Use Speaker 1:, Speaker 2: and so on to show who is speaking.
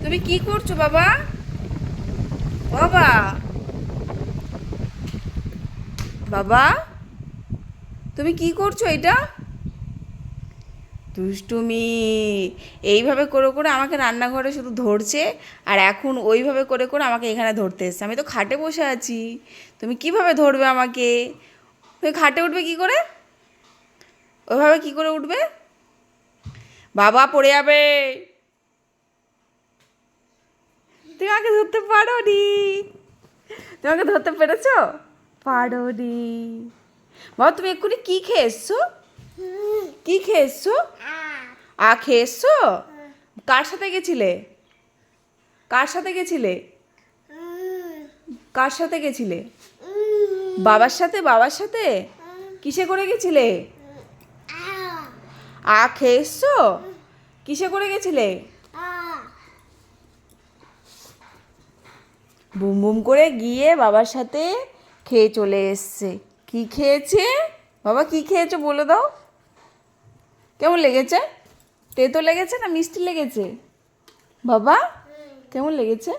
Speaker 1: তুমি কি করছো বাবা? বাবা, বাবা, তুমি কি করছো এটা? দুষ্টুমি। এইভাবে করে করে আমাকে রান্নাঘরে শুধু ধরছে, আর এখন ওইভাবে করে করে আমাকে এখানে ধরতে এসছে। আমি তো খাটে বসে আছি, তুমি কিভাবে ধরবে আমাকে? তুমি খাটে উঠবে কি করে? ওইভাবে কি করে উঠবে? বাবা, পড়ে যাবে। তুমি আমাকে ধরতে পারো নি। তুমি আমাকে ধরতে পেরেছো? পারো নি। বাবা, তুমি এক্ষুনি কি খেয়ে এসছো? কি খেয়ে এসছো? খেয়ে এসছো? কার সাথে গেছিলে? কার সাথে গেছিলে? কার সাথে গেছিলে? বাবার সাথে? বাবার সাথে? কিসে করে গেছিলে? খেয়ে এসছো? কিসে করে গেছিলে? বুম বুম করে গিয়ে বাবার সাথে খেয়ে চলে এসছে। কি খেয়েছে? বাবা, কি খেয়েছো বলে দাও। কেমন লেগেছে? তেতো লেগেছে না মিষ্টি লেগেছে? বাবা, কেমন লেগেছে?